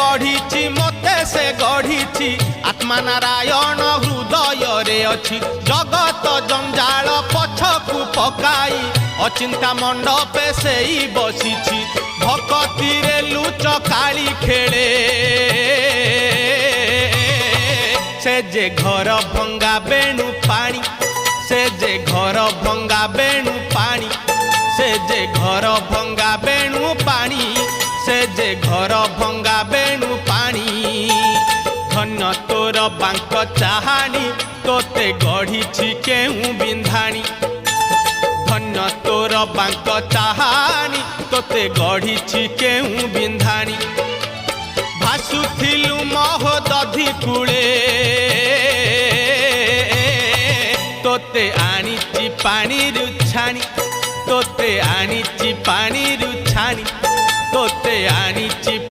गढ़ी मते से गढ़ी आत्मा नारायण हृदय रे अच्छी जगत जंजाल पछकु पकाई अचिंता मंडपे से ही बसी भक्ति रे लुच काली खेले से जे घर भंगा बेणु पानी से जे घर भंगा बेणु पानी से जे घर भंगा बेणु पानी से जे घर भंगा बेणु पानी धन्य तोर बांक चाहानी तोते गढ़ी केहू बिंधाणी धन्य तोर बांक चाहानी तोते गढ़ी केहू बिंधाणी भासुथिलु महोदधि कूले तोते आनीची पानी रुछाणी तोते आनीची पानी रुछाणी।